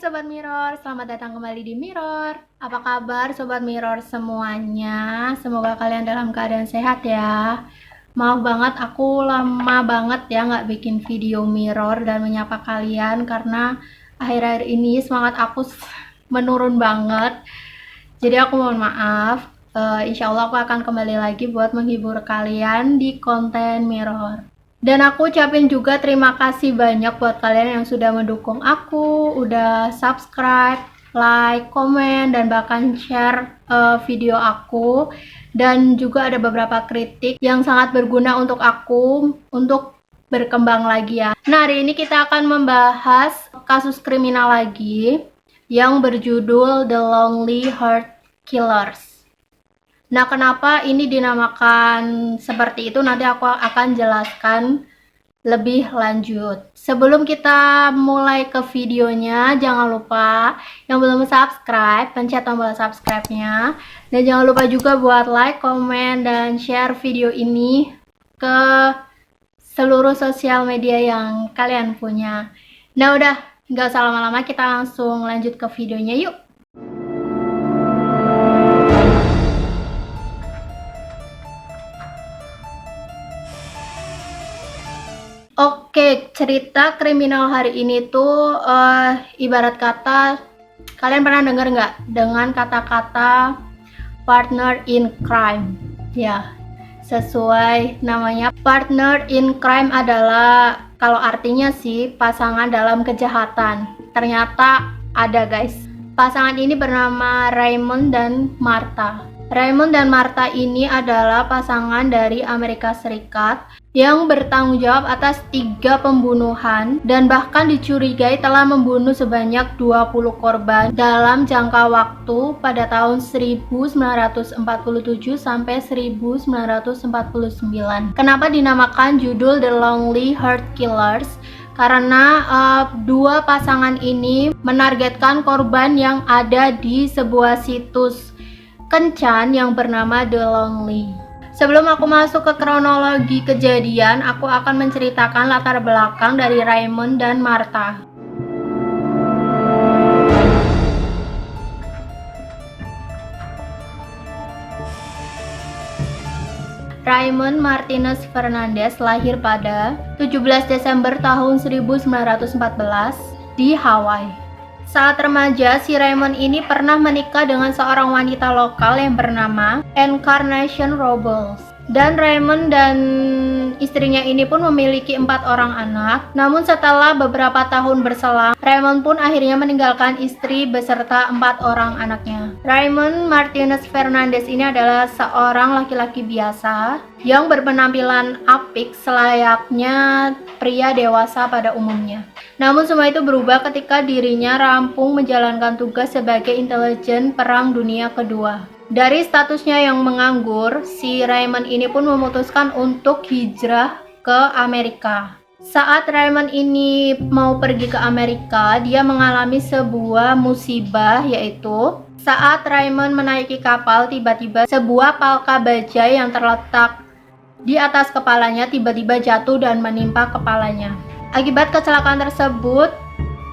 Sobat Mirror, selamat datang kembali di Mirror. Apa kabar Sobat Mirror semuanya? Semoga kalian dalam keadaan sehat ya. Maaf banget, aku lama banget ya nggak bikin video Mirror dan menyapa kalian karena akhir-akhir ini semangat aku menurun banget. Jadi aku mohon maaf. Insya Allah aku akan kembali lagi buat menghibur kalian di konten Mirror. Dan aku ucapin juga terima kasih banyak buat kalian yang sudah mendukung aku, udah subscribe, like, komen, dan bahkan share video aku. Dan juga ada beberapa kritik yang sangat berguna untuk aku, untuk berkembang lagi ya. Nah, hari ini kita akan membahas kasus kriminal lagi yang berjudul The Lonely Heart Killers. Nah, kenapa ini dinamakan seperti itu nanti aku akan jelaskan lebih lanjut. Sebelum kita mulai ke videonya, jangan lupa yang belum subscribe, pencet tombol subscribe-nya. Dan jangan lupa juga buat like, komen, dan share video ini ke seluruh sosial media yang kalian punya. Nah, udah, nggak usah lama-lama, kita langsung lanjut ke videonya yuk. Oke, cerita kriminal hari ini tuh ibarat kata, kalian pernah dengar nggak dengan kata-kata partner in crime? Ya, sesuai namanya, partner in crime adalah, kalau artinya sih, pasangan dalam kejahatan. Ternyata ada guys. Pasangan ini bernama Raymond dan Martha. Raymond dan Martha ini adalah pasangan dari Amerika Serikat yang bertanggung jawab atas 3 pembunuhan dan bahkan dicurigai telah membunuh sebanyak 20 korban dalam jangka waktu pada tahun 1947 sampai 1949. Kenapa dinamakan judul The Lonely Heart Killers? Karena 2 pasangan ini menargetkan korban yang ada di sebuah situs kencan yang bernama The Lonely. Sebelum aku masuk ke kronologi kejadian, aku akan menceritakan latar belakang dari Raymond dan Martha. Raymond Martinez Fernandez lahir pada 17 Desember tahun 1914 di Hawaii. Saat remaja, si Raymond ini pernah menikah dengan seorang wanita lokal yang bernama Encarnacion Robles. Dan Raymond dan istrinya ini pun memiliki 4 orang anak. Namun setelah beberapa tahun berselang, Raymond pun akhirnya meninggalkan istri beserta 4 orang anaknya. Raymond Martinez Fernandez ini adalah seorang laki-laki biasa yang berpenampilan apik selayaknya pria dewasa pada umumnya. Namun semua itu berubah ketika dirinya rampung menjalankan tugas sebagai intelijen Perang Dunia Kedua. Dari statusnya yang menganggur, si Raymond ini pun memutuskan untuk hijrah ke Amerika. Saat Raymond ini mau pergi ke Amerika, dia mengalami sebuah musibah, yaitu saat Raymond menaiki kapal, tiba-tiba sebuah palka baja yang terletak di atas kepalanya tiba-tiba jatuh dan menimpa kepalanya. Akibat kecelakaan tersebut,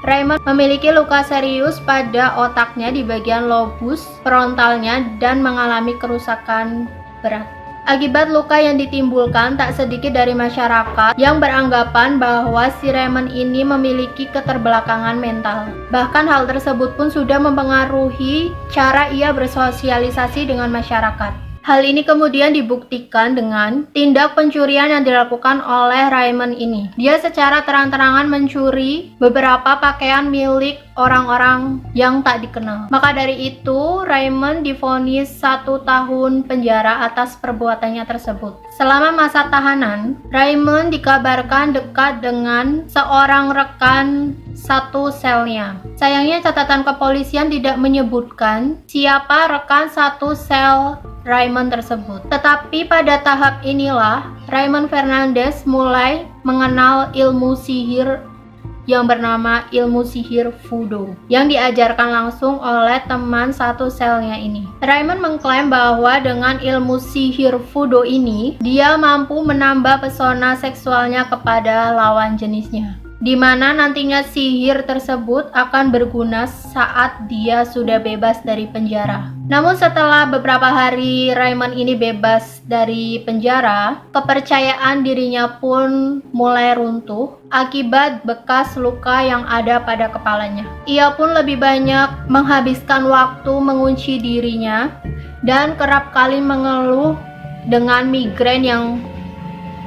Raymond memiliki luka serius pada otaknya di bagian lobus frontalnya dan mengalami kerusakan berat. Akibat luka yang ditimbulkan, tak sedikit dari masyarakat yang beranggapan bahwa si Raymond ini memiliki keterbelakangan mental. Bahkan hal tersebut pun sudah mempengaruhi cara ia bersosialisasi dengan masyarakat. Hal ini kemudian dibuktikan dengan tindak pencurian yang dilakukan oleh Raymond ini. Dia secara terang-terangan mencuri beberapa pakaian milik orang-orang yang tak dikenal. Maka dari itu, Raymond divonis 1 tahun penjara atas perbuatannya tersebut. Selama masa tahanan, Raymond dikabarkan dekat dengan seorang rekan satu selnya. Sayangnya catatan kepolisian tidak menyebutkan siapa rekan satu sel Raymond tersebut. Tetapi pada tahap inilah Raymond Fernandez mulai mengenal ilmu sihir yang bernama ilmu sihir voodoo yang diajarkan langsung oleh teman satu selnya ini. Raymond mengklaim bahwa dengan ilmu sihir voodoo ini dia mampu menambah pesona seksualnya kepada lawan jenisnya. di mana nantinya sihir tersebut akan berguna saat dia sudah bebas dari penjara. Namun setelah beberapa hari Raymond ini bebas dari penjara, kepercayaan dirinya pun mulai runtuh akibat bekas luka yang ada pada kepalanya. Ia pun lebih banyak menghabiskan waktu mengunci dirinya dan kerap kali mengeluh dengan migrain yang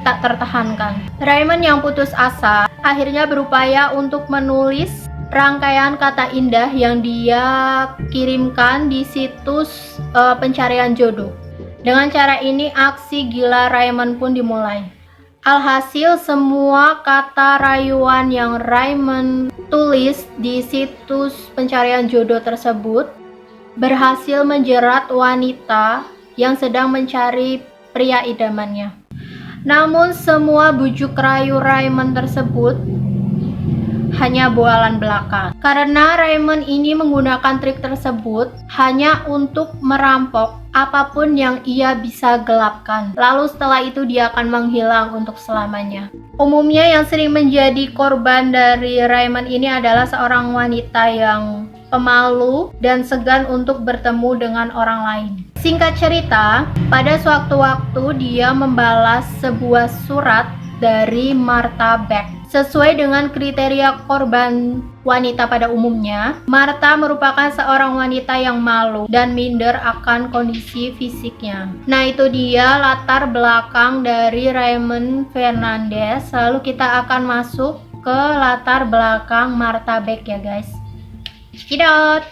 tak tertahankan. Raymond yang putus asa akhirnya berupaya untuk menulis rangkaian kata indah yang dia kirimkan di situs pencarian jodoh. Dengan cara ini aksi gila Raymond pun dimulai. Alhasil semua kata rayuan yang Raymond tulis di situs pencarian jodoh tersebut berhasil menjerat wanita yang sedang mencari pria idamannya. Namun semua bujuk rayu Raymond tersebut hanya bualan belaka, karena Raymond ini menggunakan trik tersebut hanya untuk merampok apapun yang ia bisa gelapkan. Lalu setelah itu dia akan menghilang untuk selamanya. Umumnya yang sering menjadi korban dari Raymond ini adalah seorang wanita yang pemalu dan segan untuk bertemu dengan orang lain. Singkat cerita, pada suatu waktu dia membalas sebuah surat dari Martha Beck. Sesuai dengan kriteria korban wanita pada umumnya, Martha merupakan seorang wanita yang malu dan minder akan kondisi fisiknya. Nah, itu dia latar belakang dari Raymond Fernandez. Lalu kita akan masuk ke latar belakang Martha Beck ya guys. Cekidot!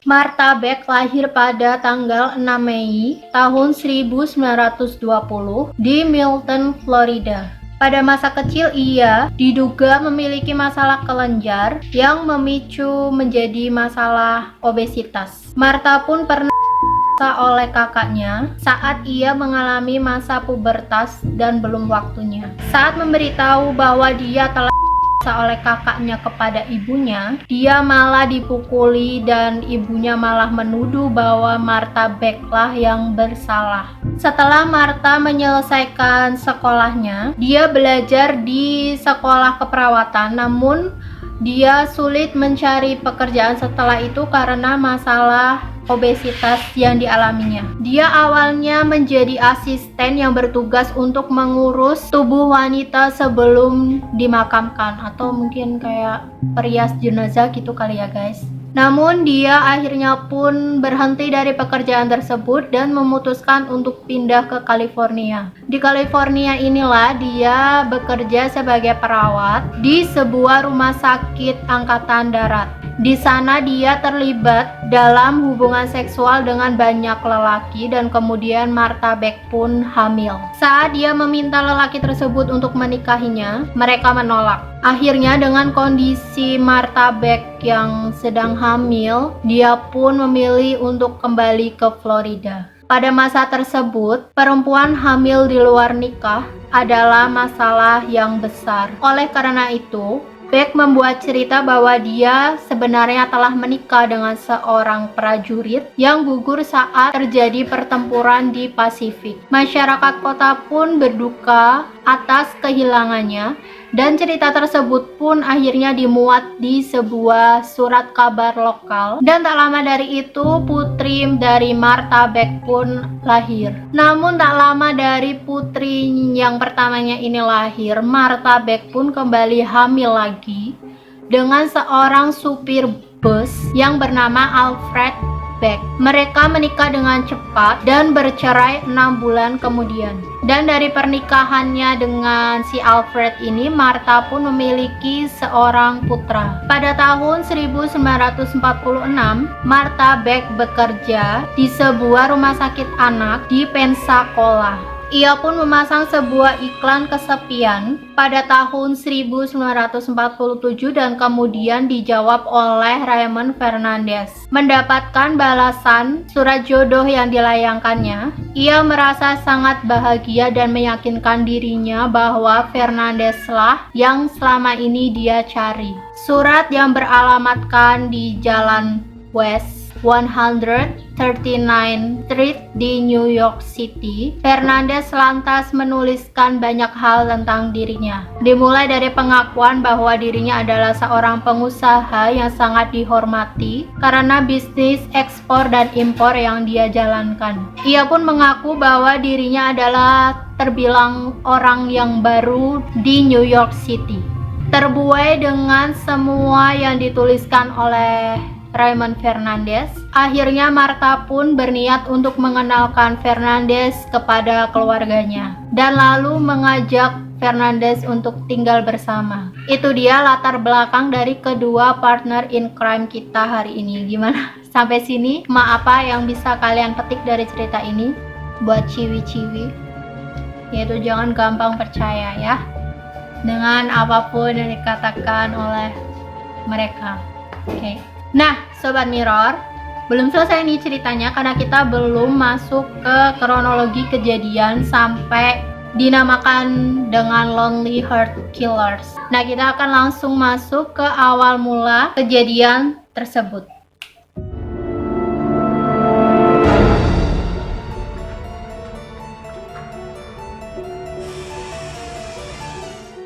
Martha Beck lahir pada tanggal 6 Mei tahun 1920 di Milton, Florida. Pada masa kecil ia diduga memiliki masalah kelenjar yang memicu menjadi masalah obesitas. Martha pun pernah oleh kakaknya saat ia mengalami masa pubertas dan belum waktunya. Saat memberitahu bahwa dia telah oleh kakaknya kepada ibunya, dia malah dipukuli dan ibunya malah menuduh bahwa Martha Beck lah yang bersalah. Setelah Martha menyelesaikan sekolahnya, dia belajar di sekolah keperawatan, namun dia sulit mencari pekerjaan setelah itu karena masalah obesitas yang dialaminya. Dia awalnya menjadi asisten yang bertugas untuk mengurus tubuh wanita sebelum dimakamkan, atau mungkin kayak perias jenazah gitu kali ya guys. Namun dia akhirnya pun berhenti dari pekerjaan tersebut dan memutuskan untuk pindah ke California. Di California inilah dia bekerja sebagai perawat di sebuah rumah sakit angkatan darat. Di sana dia terlibat dalam hubungan seksual dengan banyak lelaki dan kemudian Martha Beck pun hamil. Saat dia meminta lelaki tersebut untuk menikahinya, mereka menolak. Akhirnya dengan kondisi Martha Beck yang sedang hamil, dia pun memilih untuk kembali ke Florida. Pada masa tersebut, perempuan hamil di luar nikah adalah masalah yang besar. Oleh karena itu, Beck membuat cerita bahwa dia sebenarnya telah menikah dengan seorang prajurit yang gugur saat terjadi pertempuran di Pasifik. Masyarakat kota pun berduka atas kehilangannya, dan cerita tersebut pun akhirnya dimuat di sebuah surat kabar lokal. Dan tak lama dari itu, putri dari Martha Beck pun lahir. Namun tak lama dari putri yang pertamanya ini lahir, Martha Beck pun kembali hamil lagi dengan seorang supir bus yang bernama Alfred Beck. Mereka menikah dengan cepat dan bercerai 6 bulan kemudian. Dan dari pernikahannya dengan si Alfred ini, Martha pun memiliki seorang putra. Pada tahun 1946, Martha Beck bekerja di sebuah rumah sakit anak di Pensacola. Ia pun memasang sebuah iklan kesepian pada tahun 1947 dan kemudian dijawab oleh Raymond Fernandez. Mendapatkan balasan surat jodoh yang dilayangkannya, ia merasa sangat bahagia dan meyakinkan dirinya bahwa Fernandez lah yang selama ini dia cari. Surat yang beralamatkan di Jalan West 139 Street di New York City, Fernandez lantas menuliskan banyak hal tentang dirinya. Dimulai dari pengakuan bahwa dirinya adalah seorang pengusaha yang sangat dihormati karena bisnis ekspor dan impor yang dia jalankan. Ia pun mengaku bahwa dirinya adalah terbilang orang yang baru di New York City. Terbuai dengan semua yang dituliskan oleh Raymond Fernandez, akhirnya Martha pun berniat untuk mengenalkan Fernandez kepada keluarganya dan lalu mengajak Fernandez untuk tinggal bersama. Itu dia latar belakang dari kedua partner in crime kita hari ini. Gimana? Sampai sini, apa yang bisa kalian petik dari cerita ini? Buat ciwi-ciwi, yaitu jangan gampang percaya ya dengan apapun yang dikatakan oleh mereka. Oke. Nah, Sobat Mirror, belum selesai nih ceritanya karena kita belum masuk ke kronologi kejadian sampai dinamakan dengan Lonely Heart Killers. Nah, kita akan langsung masuk ke awal mula kejadian tersebut.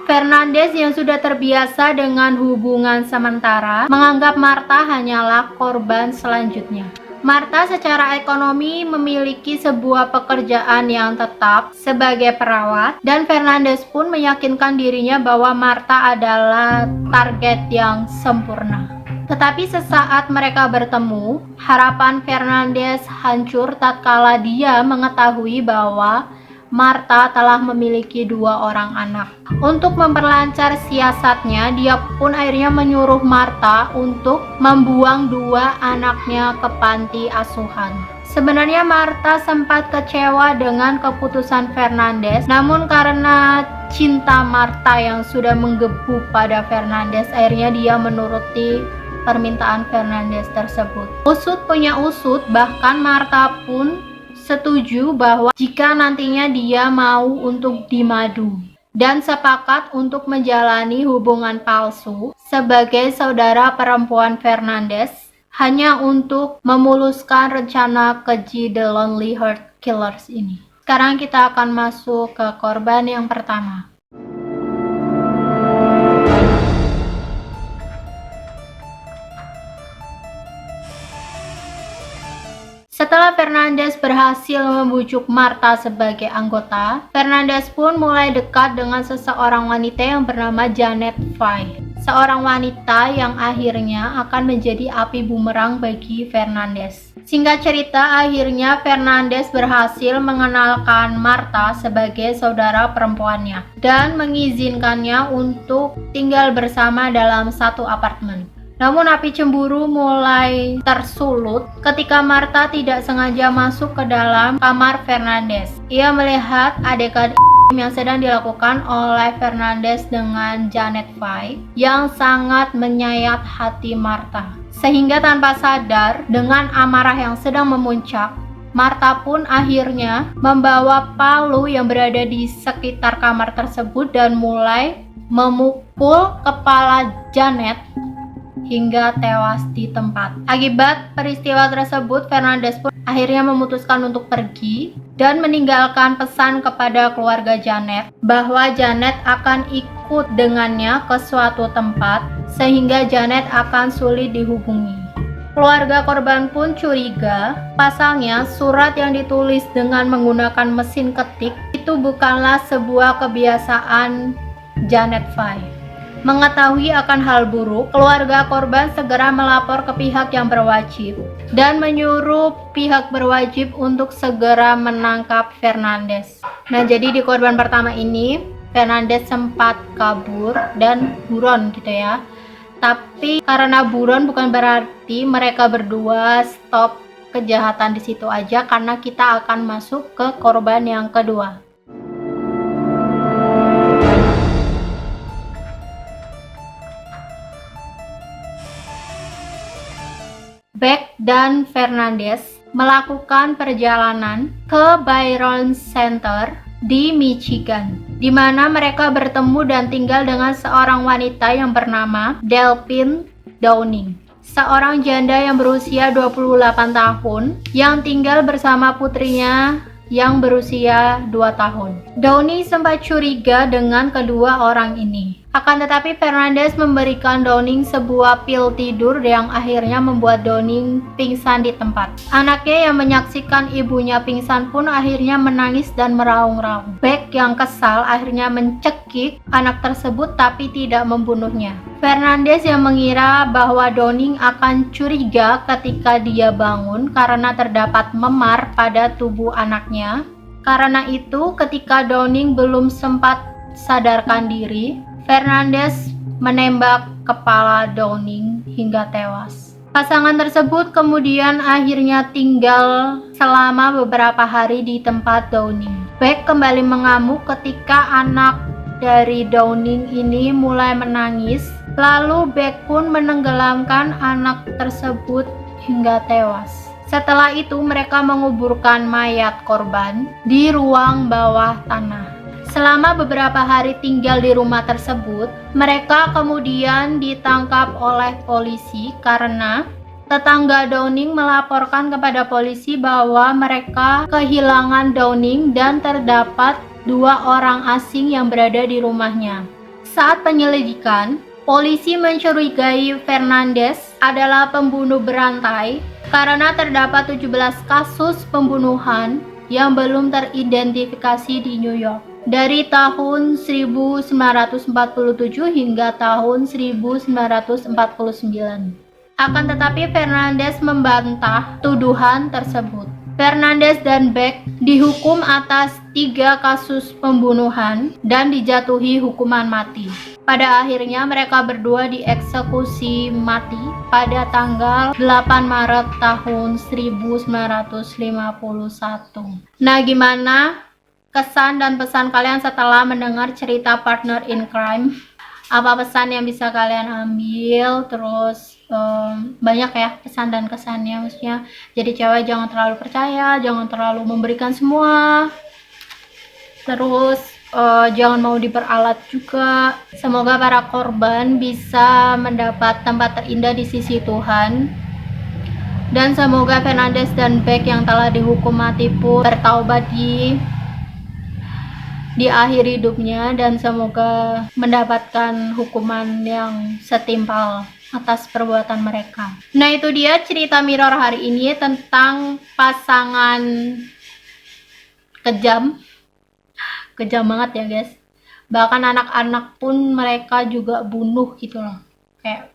Fernandez yang sudah terbiasa dengan hubungan sementara menganggap Martha hanyalah korban selanjutnya. Martha secara ekonomi memiliki sebuah pekerjaan yang tetap sebagai perawat dan Fernandez pun meyakinkan dirinya bahwa Martha adalah target yang sempurna. Tetapi sesaat mereka bertemu, harapan Fernandez hancur tatkala dia mengetahui bahwa Martha telah memiliki 2 orang anak. Untuk memperlancar siasatnya, dia pun akhirnya menyuruh Martha untuk membuang 2 anaknya ke panti asuhan. Sebenarnya Martha sempat kecewa dengan keputusan Fernandez, namun karena cinta Martha yang sudah menggebu pada Fernandez, akhirnya dia menuruti permintaan Fernandez tersebut. Usut punya usut, bahkan Martha pun setuju bahwa jika nantinya dia mau untuk dimadu dan sepakat untuk menjalani hubungan palsu sebagai saudara perempuan Fernandez hanya untuk memuluskan rencana keji The Lonely Heart Killers ini. Sekarang kita akan masuk ke korban yang pertama. Setelah Fernandez berhasil membujuk Martha sebagai anggota, Fernandez pun mulai dekat dengan seseorang wanita yang bernama Janet Fay. Seorang wanita yang akhirnya akan menjadi api bumerang bagi Fernandez. Singkat cerita, akhirnya Fernandez berhasil mengenalkan Martha sebagai saudara perempuannya dan mengizinkannya untuk tinggal bersama dalam satu apartemen. Namun api cemburu mulai tersulut ketika Martha tidak sengaja masuk ke dalam kamar Fernandez. Ia melihat adegan yang sedang dilakukan oleh Fernandez dengan Janet Fay yang sangat menyayat hati Martha. Sehingga tanpa sadar, dengan amarah yang sedang memuncak, Martha pun akhirnya membawa palu yang berada di sekitar kamar tersebut dan mulai memukul kepala Janet hingga tewas di tempat. Akibat peristiwa tersebut, Fernandez pun akhirnya memutuskan untuk pergi dan meninggalkan pesan kepada keluarga Janet bahwa Janet akan ikut dengannya ke suatu tempat sehingga Janet akan sulit dihubungi. Keluarga korban pun curiga, pasalnya surat yang ditulis dengan menggunakan mesin ketik itu bukanlah sebuah kebiasaan Janet Fay. Mengetahui akan hal buruk, keluarga korban segera melapor ke pihak yang berwajib dan menyuruh pihak berwajib untuk segera menangkap Fernandez. Nah, jadi di korban pertama ini, Fernandez sempat kabur dan buron gitu ya. Tapi karena buron bukan berarti mereka berdua stop kejahatan di situ aja, karena kita akan masuk ke korban yang kedua. Beck dan Fernandez melakukan perjalanan ke Byron Center di Michigan, di mana mereka bertemu dan tinggal dengan seorang wanita yang bernama Delphine Downing. seorang janda yang berusia 28 tahun yang tinggal bersama putrinya yang berusia 2 tahun. Downey sempat curiga dengan kedua orang ini. Akan tetapi Fernandez memberikan Downing sebuah pil tidur yang akhirnya membuat Downing pingsan di tempat. Anaknya yang menyaksikan ibunya pingsan pun akhirnya menangis dan meraung-raung. Beck yang kesal akhirnya mencekik anak tersebut tapi tidak membunuhnya. Fernandez yang mengira bahwa Downing akan curiga ketika dia bangun karena terdapat memar pada tubuh anaknya. Karena itu, ketika Downing belum sempat sadarkan diri, Fernandez menembak kepala Downing hingga tewas. Pasangan tersebut kemudian akhirnya tinggal selama beberapa hari di tempat Downing. Beck kembali mengamuk ketika anak dari Downing ini mulai menangis. Lalu Beck pun menenggelamkan anak tersebut hingga tewas. Setelah itu mereka menguburkan mayat korban di ruang bawah tanah. Selama beberapa hari tinggal di rumah tersebut, mereka kemudian ditangkap oleh polisi karena tetangga Downing melaporkan kepada polisi bahwa mereka kehilangan Downing dan terdapat 2 orang asing yang berada di rumahnya. Saat penyelidikan, polisi mencurigai Fernandez adalah pembunuh berantai karena terdapat 17 kasus pembunuhan yang belum teridentifikasi di New York dari tahun 1947 hingga tahun 1949. Akan tetapi Fernandez membantah tuduhan tersebut. Fernandez dan Beck dihukum atas 3 kasus pembunuhan dan dijatuhi hukuman mati. Pada akhirnya mereka berdua dieksekusi mati pada tanggal 8 Maret tahun 1951. Nah, gimana kesan dan pesan kalian setelah mendengar cerita Partner in Crime? Apa pesan yang bisa kalian ambil? Terus banyak ya pesan dan kesannya, maksudnya jadi cewek jangan terlalu percaya, jangan terlalu memberikan semua, terus jangan mau diperalat juga. Semoga para korban bisa mendapat tempat terindah di sisi Tuhan, dan semoga Fernandez dan Beck yang telah dihukum mati pun bertaubat di akhir hidupnya, dan semoga mendapatkan hukuman yang setimpal atas perbuatan mereka. Nah, itu dia cerita Mirror hari ini tentang pasangan kejam banget ya guys. Bahkan anak-anak pun mereka juga bunuh gitu loh, kayak.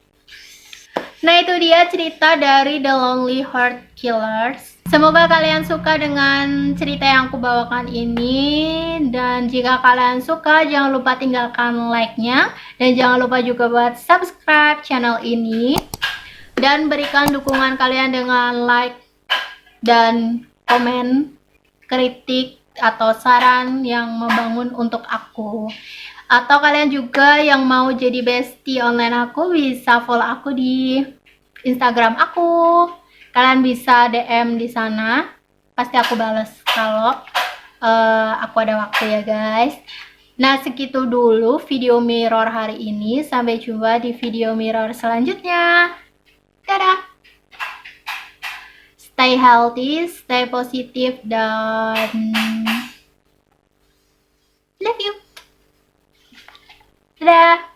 Nah, itu dia cerita dari The Lonely Heart Killers. Semoga kalian suka dengan cerita yang aku bawakan ini, dan jika kalian suka jangan lupa tinggalkan like-nya, dan jangan lupa juga buat subscribe channel ini, dan berikan dukungan kalian dengan like dan komen, kritik atau saran yang membangun untuk aku. Atau kalian juga yang mau jadi bestie online aku bisa follow aku di Instagram aku. Kalian bisa DM di sana, pasti aku balas kalau aku ada waktu ya guys. Nah, segitu dulu video mirror hari ini. Sampai jumpa di video mirror selanjutnya. Dadah. Stay healthy, stay positif, dan love you. Dadah.